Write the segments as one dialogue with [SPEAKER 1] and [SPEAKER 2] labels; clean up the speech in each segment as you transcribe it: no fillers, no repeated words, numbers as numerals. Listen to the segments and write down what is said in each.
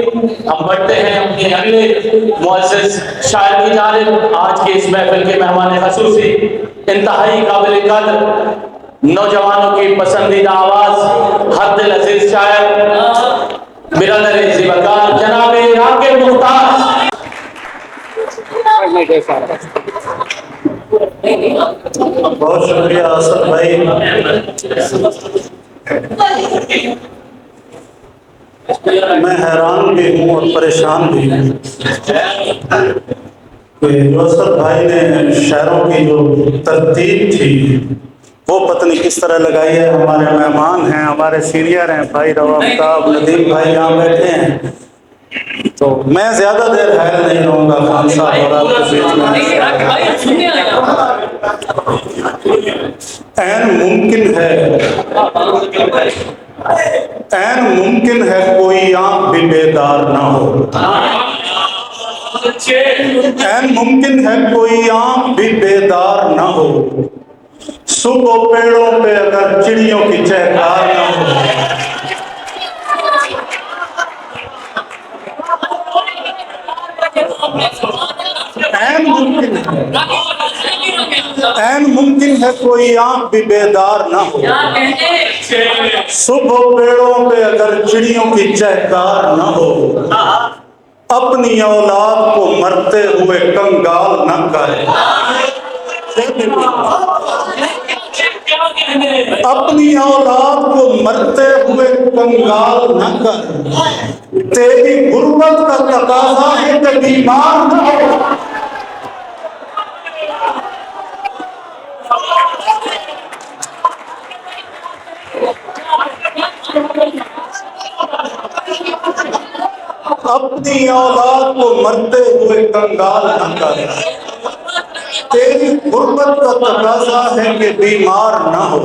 [SPEAKER 1] हम बढ़ते हैं अपने अगले मुअज़्ज़िज़ शायर की जानिब। आज के इस महफिल के मेहमान ख़ुसूसी इंतहाई काबिल कद्र नौजवानों की पसंदीदा आवाज़ हर दिल अजीज शायर बिरादर ज़िबकार जनाब राकिब मुख्तार।
[SPEAKER 2] बहुत शुक्रिया असद भाई। मैं हैरान भी हूँ और परेशान भी हूँ कि जो असद भाई ने शायरों की जो तरतीब थी वो पता नहीं किस तरह लगाई है। हमारे मेहमान हैं, हमारे सीनियर हैं, भाई रवा आफ्ताब नदीम भाई यहाँ बैठे हैं, तो मैं ज्यादा देर हैर नहीं रहूँगा खान साहब और आपके बीच में। ऐन मुमकिन है कोई आंख भी बेदार ना हो। ऐन मुमकिन है कोई आंख भी बेदार ना हो। सुबह पेड़ों पे अगर चिड़ियों की चहकार ना हो। ऐन मुमकिन है कोई आंख भी बेदार ना हो। सुबह पेड़ों पे अगर चिड़ियों की चहकार ना हो। अपनी औलाद को मरते हुए कंगाल न करे। अपनी औलाद को मरते हुए कंगाल न कर। तेरी गुर्बत का तकाज़ा है कि बीमार न हो। अपनी औलाद को मरते हुए कंगाल न कर। तेरी गुर्बत का तकाज़ा है कि बीमार न हो।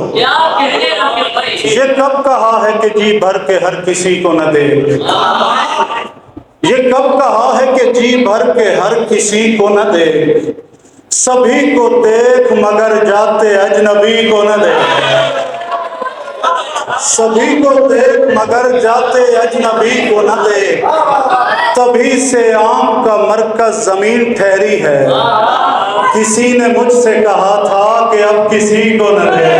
[SPEAKER 2] ये कब कहा है कि जी भर के हर किसी को न दे। ये कब कहा है कि जी भर के हर किसी को न दे। सभी को देख मगर जाते अजनबी को न दे। सभी को देख मगर जाते अजनबी को न दे। तभी से आम का मरकज जमीन ठहरी है। किसी ने मुझसे कहा था कि अब किसी को न दे।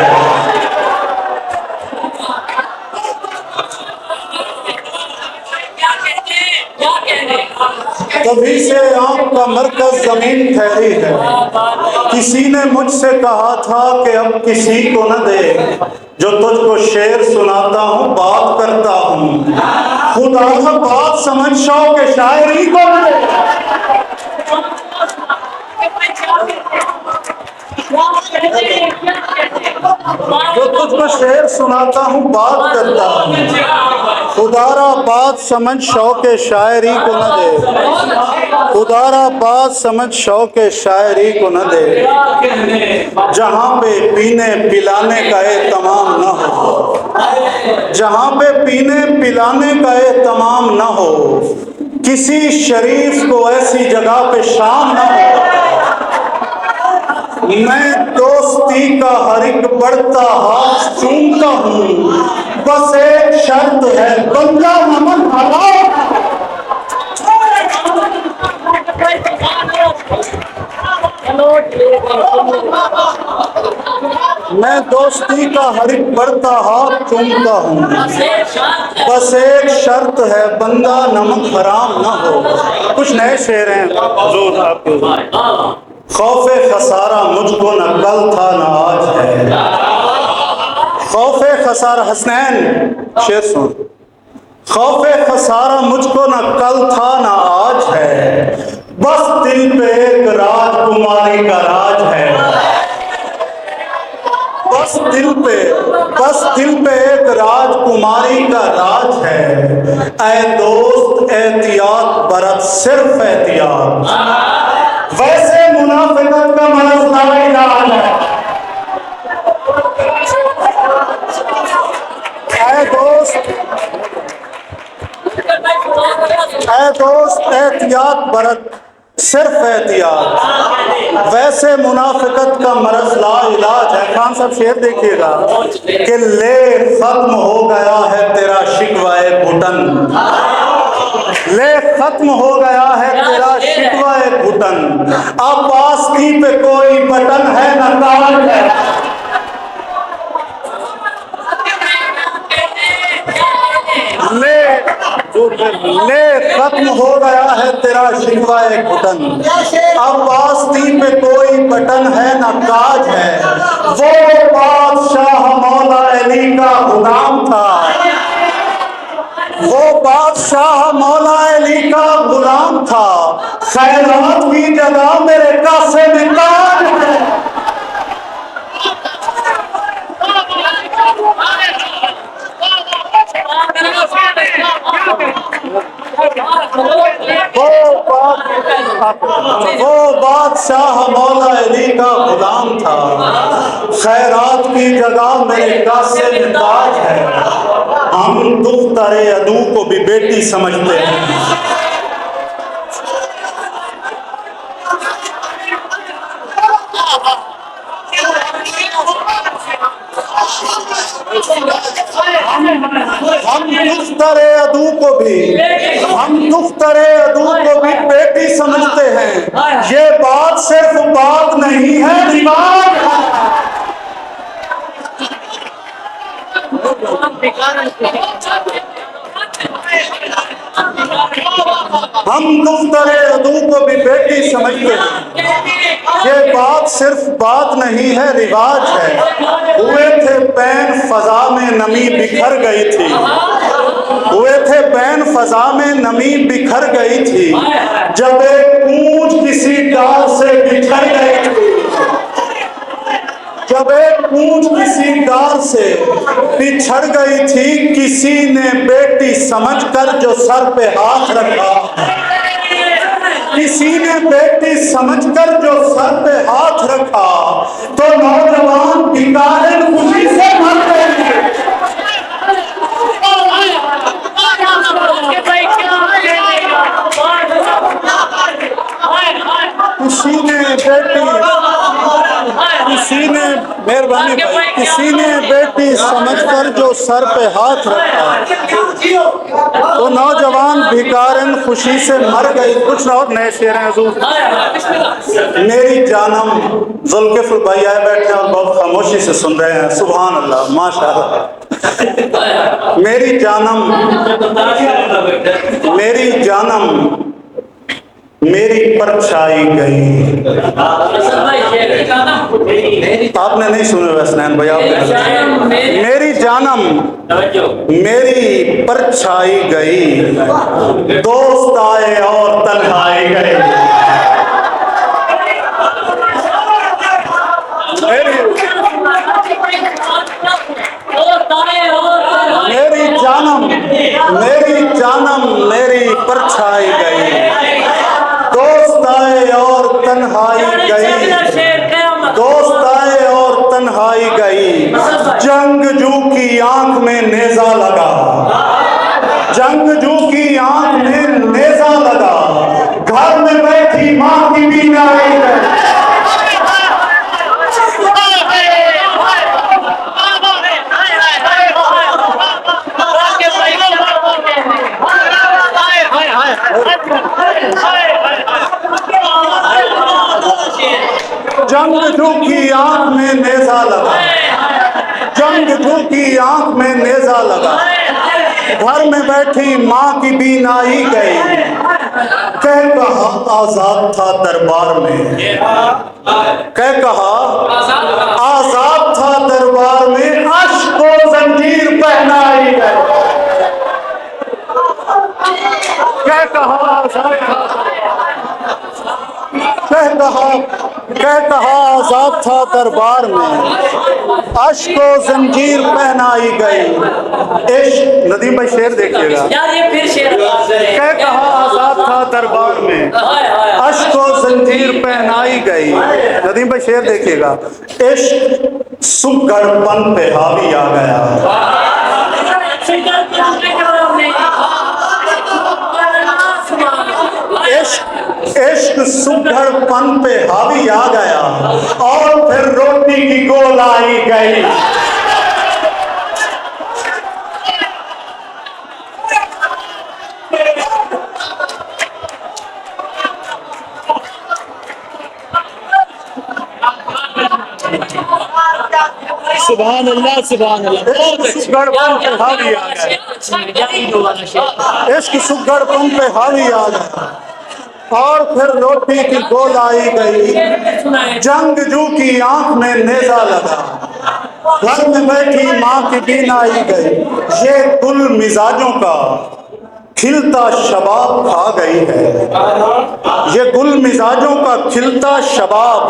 [SPEAKER 2] तभी से आम का मरकज जमीन ठहरी है। किसी ने मुझसे कहा था कि अब किसी को न दे। जो तुझको शेर सुनाता हूँ बात करता हूँ। खुदा का बात समझ शौक़ शायरी को न दे। जो तुझको शेर सुनाता हूँ बात करता हूँ। खुदारा बात समझ शौक़ शायरी को न दे। खुदारा बात समझ शौक़ शायरी को न दे। जहाँ पे पीने पिलाने का एहतमाम न हो। जहाँ पे पीने पिलाने का एहतमाम न हो। किसी शरीफ को ऐसी जगह पे शाम न हो। मैं दोस्ती का हर एक बढ़ता हाथ चूमता हूँ। बस एक शर्त है बंदा नमन हराम। मैं दोस्ती का हर एक बढ़ता हाथ चूमता हूँ। बस एक शर्त है बंदा नमक हराम ना हो। कुछ नए शेर हैं हुजूर आपके। खौफे खसारा मुझको न कल था न आज है। खौफे खसारा हसनैन शेर सुन। खौफे खसारा मुझको न कल था न आज है। बस दिल पे एक राजकुमारी का राज है। बस दिल पे एक राजकुमारी का राज है। ऐ दोस्त एहतियात बरत सिर्फ एहतियात। वैसे मुनाफिकत का मरज़ लाइलाज है। ऐ दोस्त एहतियात बरत सिर्फ एहतियात। वैसे मुनाफिकत का मरज़ ला इलाज है। खान साहब शेर देखिएगा कि ले खत्म हो गया है तेरा शिकवाए घुटन। ले खत्म हो गया है तेरा शिकवा घुटन, अब आस्ती पे कोई बटन है न कार्ड है। ले खत्म हो गया है तेरा शिकवा घुटन, अब आस्ती पे कोई बटन है न काज है। वो बादशाह मौला अली का गुलाम था, वो बादशाह मौला अली का गुलाम था, खैरात की जगह मेरे कासे में ताज है। वो बादशाह मौला अली का गुलाम था, खैरात की जगह मेरे कासे में ताज है। हम दुख्तरे अदू को भी बेटी समझते हैं, हम दुख्तरे अदू को भी बेटी समझते हैं। ये बात सिर्फ बात नहीं है, रिवाज है। हम दुख्तरे अदू को भी बेटी समझते हैं, ये बात सिर्फ बात नहीं है, रिवाज है। हुए थे बैन फजा में नमी बिखर गई थी, हुए थे बैन फजा में नमी बिखर गई थी, जब एक कूंज किसी डाल से बिछड़ गई थी, जब एक कूंज किसी डाल से बिछड़ गई थी, किसी ने बेटी समझकर जो सर पे हाथ रखा, किसी ने बेटी समझकर जो सर पे हाथ रखा, तो नौजवान भिखारी खुशी से मर गए। मेहरबानी भाई, किसी ने बेटी समझकर जो सर पे हाथ रखा, तो नौजवान भिखारन खुशी से मर गई। कुछ और नए शेर हैं हुजूर। मेरी जानम, जुल्किफ्ल भाई आए बैठे और बहुत खामोशी से सुन रहे हैं, सुभान अल्लाह, माशाअल्लाह। मेरी जानम मेरी परछाई गई। आपने नहीं सुने वैसनैन भाई, आपने। मेरी जानम मेरी परछाई गई, दोस्त आए और तन्हाई गए। मेरी जानम मेरी परछाई गई, दोस्त आए और तन्हाई गई, दोस्त आए और तन्हाई गई। जंगजू की आंख में नेजा लगा, जंगजू की आंख में नेजा लगा, घर में बैठी माँ की भी आई गई। जंगजू की आंख में नेजा लगा, जंगजू की आंख में नेजा लगा, घर में बैठी माँ की बीनाई गई। कह कहा आजाद था दरबार में, कह कहा आजाद था दरबार में, अश्क को जंजीर पहनाई गई। कह कहा आजाद था दरबार में, अश्क को जंजीर पहनाई गई। इश्क, नदीम भाई शेर देखिएगा। कह कहा आजाद था दरबार में, अश्क को जंजीर पहनाई गई। नदीम भाई शेर देखिएगा। इश्क सुगढ़पन पे हावी आ गया, इश्क सुगढ़पन पे हावी आ गया, और फिर रोटी की गोलाई गई।
[SPEAKER 1] सुभान अल्लाह सुभान अल्लाह, बहुत अच्छे।
[SPEAKER 2] सुगड़पन पे हावी आ गए, इश्क सुगड़पन पे हावी आ गए। और फिर रोटी की गोलाई गई, जंगजू की आंख में नेजा लगा, घर में बैठी माँ की बीनाई गई। ये गुल मिजाजों का खिलता शबाब खा गई है, ये गुल मिजाजों का खिलता शबाब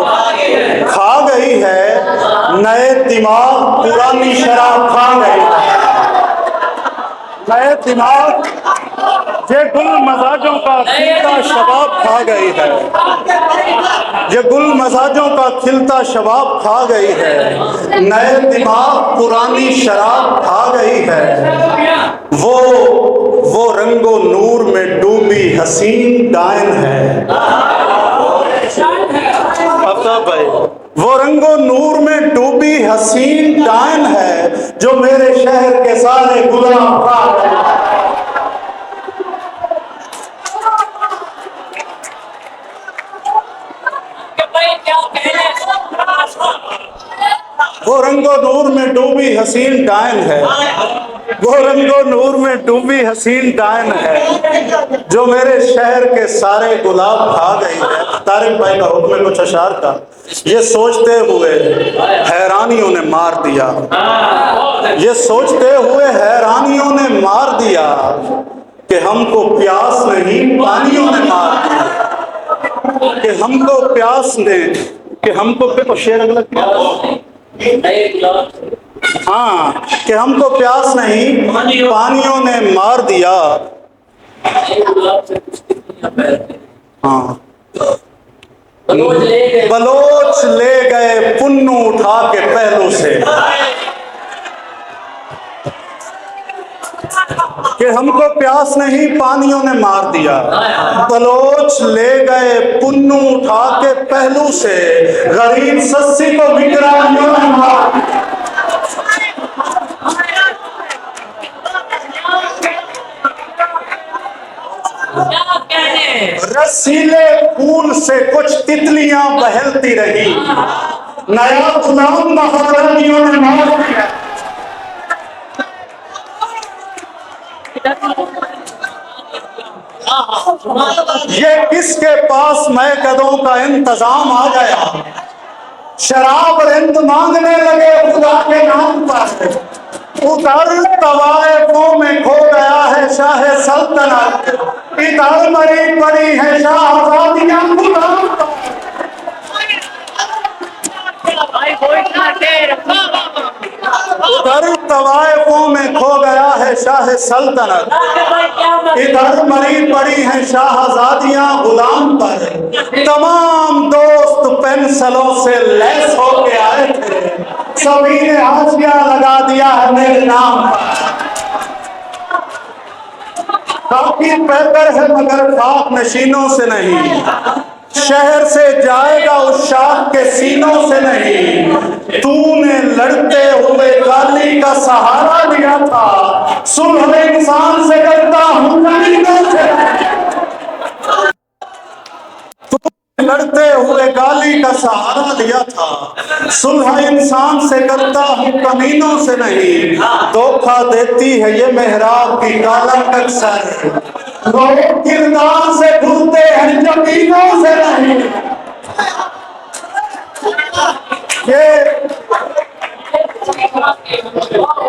[SPEAKER 2] खा गई है। नए दिमाग पुरानी शराब खा गई है, नए दिमाग ये गुल मजाजों का खिलता शबाब खा गई है, ये गुल मजाजों का खिलता शबाब खा गई है। नए दिमाग पुरानी शराब खा गई है। वो रंगो नूर में डूबी हसीन डायन है। आफ्ताब भाई, वो रंगो नूर में डूबी हसीन डायन है, जो मेरे शहर के सारे गुलाम खा गई है। वो रंगो नूर में डूबी हसीन डायन है, वो रंगो नूर में डूबी हसीन डायन है, जो मेरे शहर के सारे गुलाब खा गई है। तारिक भाई का हुक्म है कुछ अशार का, ये सोचते हुए हैरानियों ने मार दिया, ये सोचते हुए हैरानियों ने मार दिया कि हमको प्यास नहीं पानियों ने मार दिया, कि हमको प्यास ने, कि हमको शेर अगला हाँ, कि हमको प्यास नहीं पानियों ने मार दिया। हाँ, बलोच ले गए पुन्नू उठा के पहलू से, कि हमको प्यास नहीं पानियों ने मार दिया। बलोच ले गए पुन्नू उठा के पहलू से, गरीब सस्सी को विकराइयों ने मार दिया। रसीले फूल से कुछ तितलियां बहलती रही, नया गुलाम महारानियों ने मार दिया। ये किसके पास मैं कदों का इंतजाम आ गया, शराब रिंद मांगने लगे खुदा के नाम पर। उधर तवाइफों में खो गया है शाह सल्तनत, इधर मरी पड़ी है शाहजादियां गुलाम पर। उधर तवाइफों में खो गया है शाह सल्तनत, इधर मरी पड़ी है शाहजादियां गुलाम पर। तमाम दोस्त पेंसिलों से लैस होके आए थे, सभी ने हाशिया लगा दिया है मेरे नाम पर। काफी बेहतर है मगर खाक नशीनों से नहीं, शहर से जाएगा उस शाख के सीनों से नहीं। तूने लड़ते हुए गाली का सहारा लिया था, सुलह इंसान से करता हूँ कमीनों से। लड़ते हुए गाली का सहारा लिया था, सुलह इंसान से करता हूँ कमीनों से नहीं। धोखा देती है ये मेहराब की कालक अक्सर, लोग किरदार से भूलते हैं जमीनों से नहीं। ये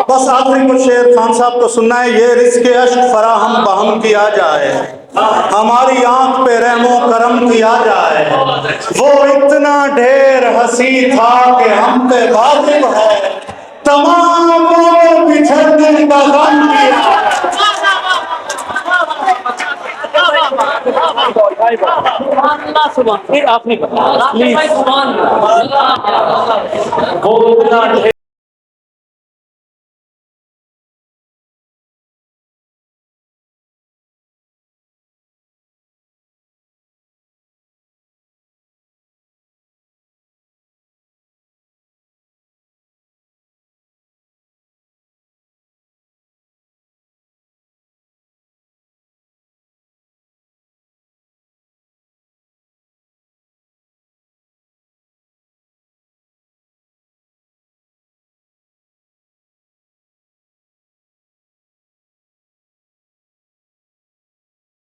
[SPEAKER 2] बस आखिरी कुछ शेर खान साहब को सुनना है। ये रिज़्क़ अश्क फराहम बहम किया जाए, हमारी आंख पे रहमो करम किया जाए। वो इतना ढेर हंसी था कि हम पे वाजिब है, तमाम बिछड़ने का गम किया।
[SPEAKER 1] फिर आपने प्लीज वो इतना